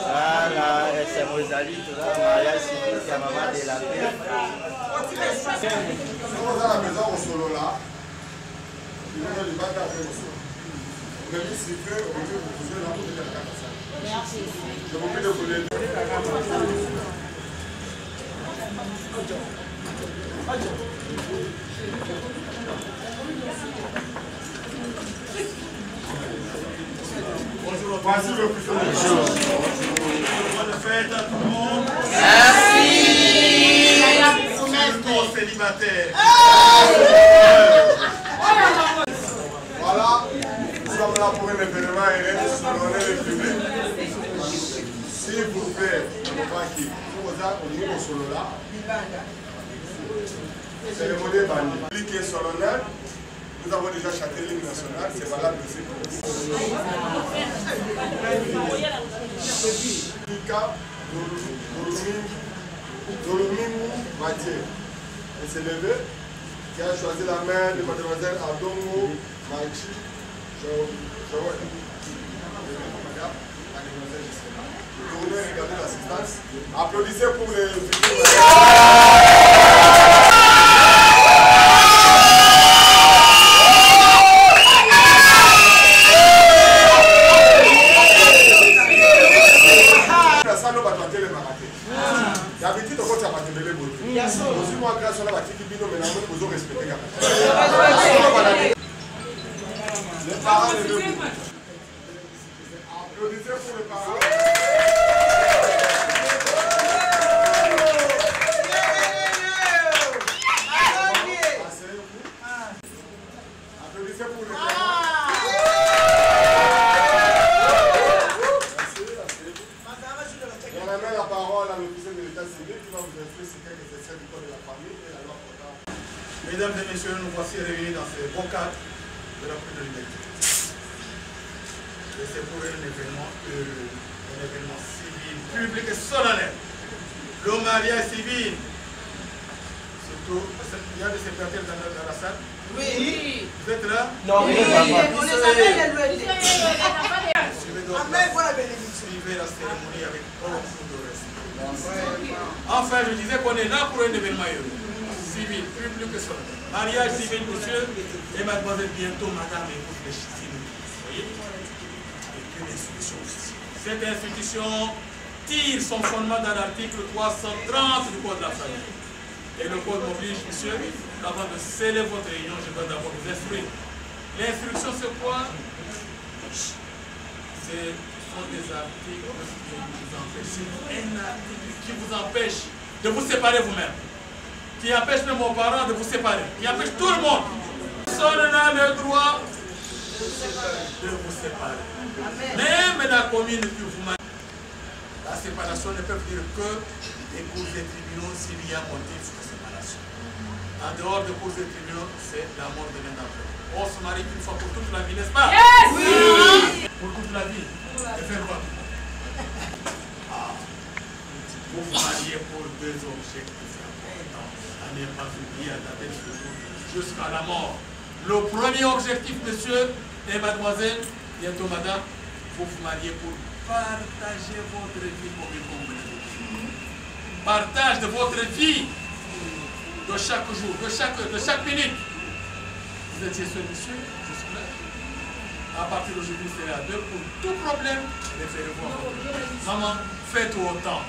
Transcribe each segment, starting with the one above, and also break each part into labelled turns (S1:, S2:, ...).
S1: Voilà, c'est Rosalie, tout ça, Maria Sylvie, c'est maman de la paix.
S2: On a la maison au solo là. Il y a du bac après au solo. On a dit si que on veut vous poser là pour dire la carte. Merci. Je vous prie de vous aider. Bonjour. Voici le plus bonjour. Bonne fête à tout le monde.
S1: Merci.
S2: Surtout célibataire. Voilà, nous sommes là pour un événement et solennel et public. S'il vous plaît, tranquille. Nous avons au solo là. Cérémonie bannie. Public et solennel. Nous avons déjà chanté l'hymne national, c'est valable aussi pour nous. Lika Dolomingu Mathieu, elle s'est levée, qui a choisi la main de mademoiselle Adongo Machi Joël. Vous voulez regarder l'assistance? Applaudissez pour les d'habitude, on va te donner beaucoup. Aussi, moi, grâce à la bâtisse qui bino, mais nous devons respecter. Les parents de deux. Applaudissez pour les parents. Applaudissez pour les parents. On amène la parole à l'officier de l'état civil qui va vous instruire sur quelques extraits du code de la famille et la loi portant. Mesdames et messieurs, nous voici réunis dans ce beau cadre de la Cour de liberté. Et c'est pour un événement civil, public et solennel. Le mariage civil. Surtout, il y a des secrétaires dans la salle. Oui. Vous êtes là? Non, oui. On est suivez la cérémonie avec beaucoup de respect. Enfin, je disais qu'on est là pour un événement civil, public et solennel. Mariage civil, monsieur et mademoiselle, bientôt madame et vous les civils. Vous voyez? Avec une institution officielle. Cette institution tire son fondement dans l'article 330 du Code de la famille. Et le Code m'oblige, monsieur, avant de sceller votre réunion, je dois d'abord vous instruire. L'instruction, c'est quoi? C'est des articles qui vous empêchent. Un article qui vous empêche de vous séparer vous-même. Qui empêche même vos parents de vous séparer. Qui empêche tout le monde. Personne n'a le droit de vous séparer. Même la commune qui vous mène. La séparation ne peut venir que des cours et tribunaux s'il y a motif de séparation. En dehors des cours et tribunaux, c'est la mort de l'un d'entre eux. On se marie une fois pour toute la vie, n'est-ce pas? Yes! Oui! Pour toute la vie. Et faire quoi? Vous vous mariez pour deux objectifs importants. À ne pas oublier à dater de ce jour jusqu'à la mort. Le premier objectif, monsieur et mademoiselle, bientôt madame, vous vous mariez pour partager votre vie comme une communauté. Partage de votre vie de chaque jour, de chaque minute. Vous étiez seul, monsieur, jusque-là. À partir d'aujourd'hui, c'est à deux pour tout problème. Référez-vous à votre vie. Maman, faites autant.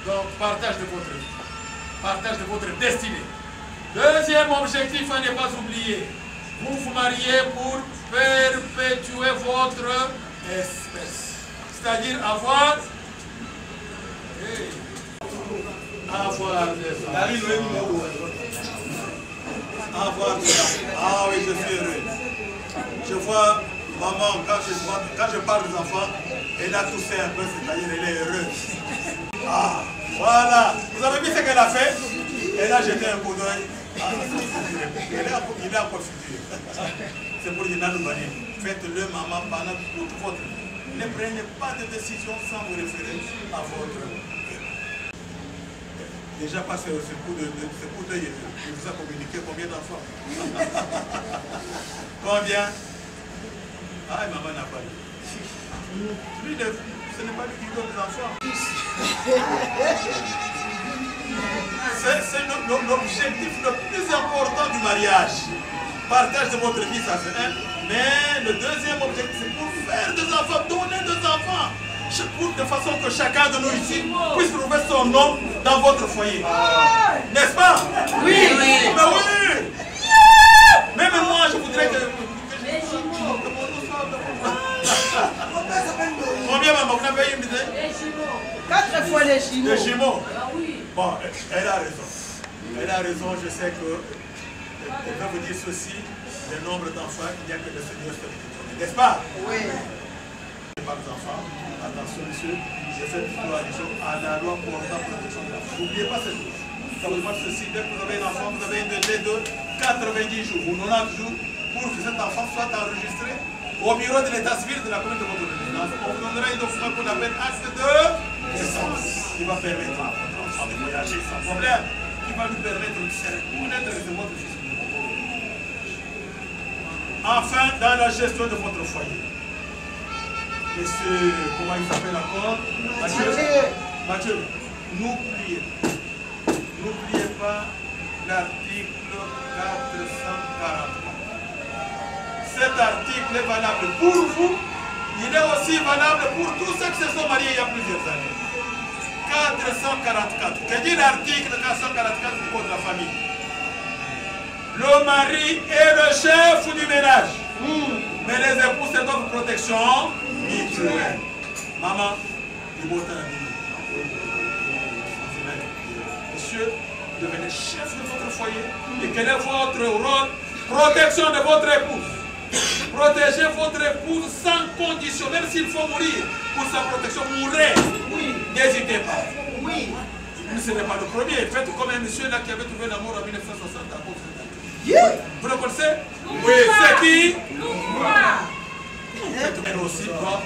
S2: Donc, partage de votre vie. Partage de votre destinée. Deuxième objectif à ne pas oublier. Vous vous mariez pour perpétuer votre espèce. C'est-à-dire avoir des enfants. Avoir des enfants. Ah oui, je suis heureux. Je vois maman, quand je parle des enfants, elle a toussé un peu, c'est-à-dire elle est heureuse. Ah, voilà. Vous avez vu ce qu'elle a fait? Elle a jeté un coup d'œil. Ah, il est encore futur. C'est pour Yéna Loubani. Faites-le, maman, pendant toute votre vie. Ne prenez pas de décision sans vous référer à votre. Déjà pas ce coup d'œil, il vous a communiqué combien d'enfants? Combien? Ah, maman n'a pas dit. Lui, ce n'est pas lui qui donne des enfants. C'est l'objectif le plus important du mariage. Partage de votre vie, ça c'est un. Mais le deuxième objectif, c'est pour faire des enfants, donner des enfants. De façon que chacun de nous ici puisse trouver son nom dans votre foyer. N'est-ce pas?
S3: Oui, oui.
S2: Mais oui. Même moi, je voudrais que mon nom soit... Combien, maman, vous avez une idée?
S3: Les jumeaux. 4 fois les jumeaux.
S2: Les jumeaux?
S3: Ah oui.
S2: Bon, elle a raison. Elle a raison, je sais que... Elle va vous dire ceci, le nombre d'enfants, il n'y a que le Seigneur seul qui connaît. N'est-ce pas?
S3: Oui.
S2: Pas les enfants. Attention, monsieur, je fais plutôt allusion à la loi portant protection de l'enfant. N'oubliez pas cette loi. Ça vous demande ceci, dès que vous avez un enfant, vous avez un délai de 90 jours ou 90 jours pour que cet enfant soit enregistré au bureau de l'état civil de la commune de votre résidence. On vous donnera un document qu'on appelle acte de naissance, qui va permettre à votre enfant de voyager sans problème, qui va lui permettre de se reconnaître de votre fils. Enfin, dans la gestion de votre foyer. Monsieur, comment il s'appelle encore? Mathieu, n'oubliez pas l'article 443. Cet article est valable pour vous, il est aussi valable pour tous ceux qui se sont mariés il y a plusieurs années. 444. Que dit l'article 444 du Code de la famille? Le mari est le chef du ménage. Mais les époux, c'est notre protection mutuelle. Maman, du beau temps. Monsieur, devenez chef de votre foyer. Et quel est votre rôle? Protection de votre épouse. Protégez votre épouse sans condition. Même s'il faut mourir pour sa protection, mourrez. Oui. N'hésitez pas.
S3: Oui.
S2: Ce n'est pas le premier. Faites comme un monsieur là qui avait trouvé l'amour en 1960 à cause de... Vous le connaissez? Oui, c'est qui? Elle aussi doit.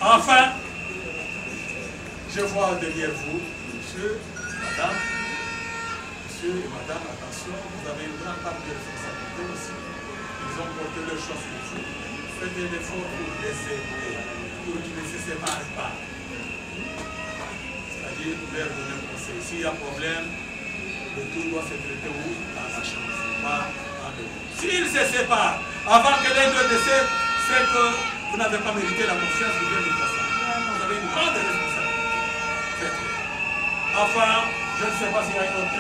S2: Enfin, je vois derrière vous, monsieur, madame, attention, vous avez une grande part de responsabilité aussi. Ils ont porté leur chance sur vous. Faites un effort pour les aider, pour qu'ils ne se séparent pas. C'est-à-dire, leur donner un conseil. S'il y a un problème, le tout doit se traiter où? Dans la chambre, pas en dehors. S'ils se séparent, avant que les deux décèdent, c'est que vous n'avez pas mérité la confiance de Dieu de personne. Vous avez une grande responsabilité. Faites-le. Enfin, je ne sais pas s'il y a une autre.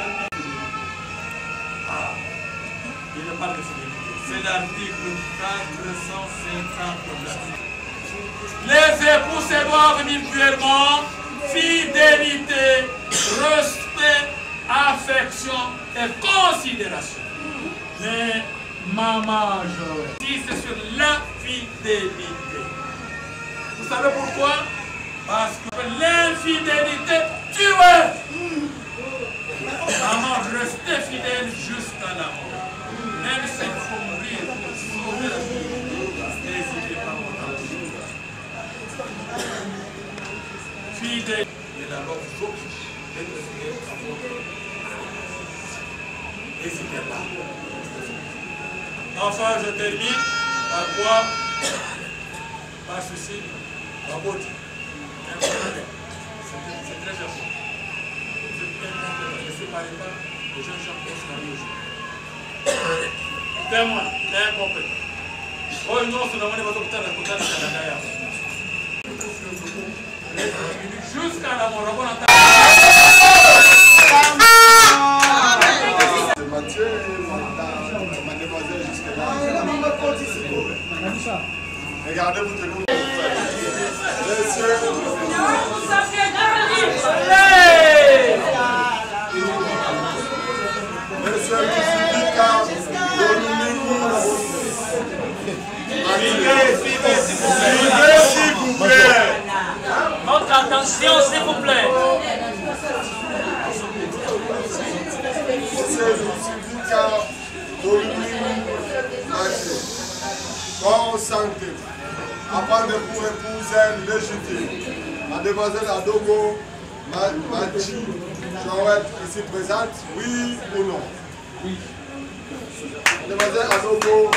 S2: Ah, il ne parle de fidélité. C'est l'article 459. Les époux se doivent mutuellement fidélité, respect, affection et considération. Mais maman Joël insiste sur la fidélité. Vous savez pourquoi? Parce que l'infidélité tue. Maman, restez fidèle jusqu'à la mort. Même s'il faut mourir pour sauver la vie, n'hésitez pas à mourir. Fidèle. Et la loi vous oblige d'être fidèle à votre. N'hésitez pas. Enfin, je termine par quoi? Par ceci, la beauté. C'est très important. Ne séparez pas les jeunes gens qui sont mariés aujourd'hui. Témoin, incompétent. Oh, non, c'est normalement pas de la jusqu'à la mort.
S4: C'est Mathieu et mademoiselle jusque-là. Regardez, vous tenez mon frère. Messieurs,
S2: s'il vous plaît.
S5: Votre attention, s'il vous plaît.
S4: Consentez. Avant de pour épouser légitime, mademoiselle Adogo Machi Joël ici présente, oui ou non? Oui. Mademoiselle Anogo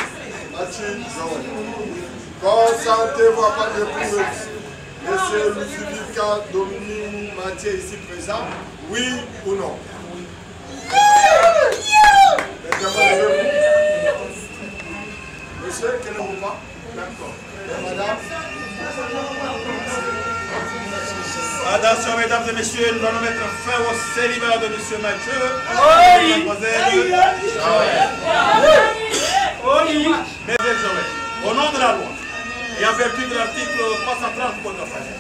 S4: Mathieu Joël. Consentez-vous à pas de prouveuse. Monsieur Lucivica Dominique Mathieu ici présent, oui ou non? Monsieur, quel est le pas? D'accord. Madame?
S1: Attention, mesdames et messieurs, nous allons mettre fin au célibat de monsieur Mathieu.
S5: Oui.
S1: Mademoiselle Joël, au nom de la loi et en vertu de l'article 330 du Code de la famille,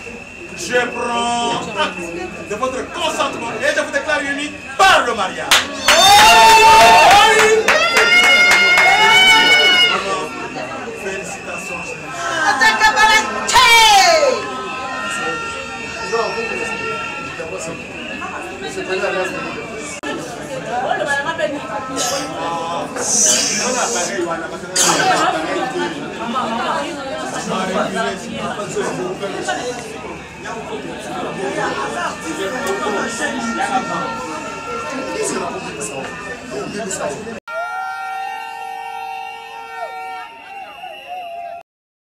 S1: je prends acte de votre consentement et je vous déclare unis par le mariage. Félicitations.
S4: C'est la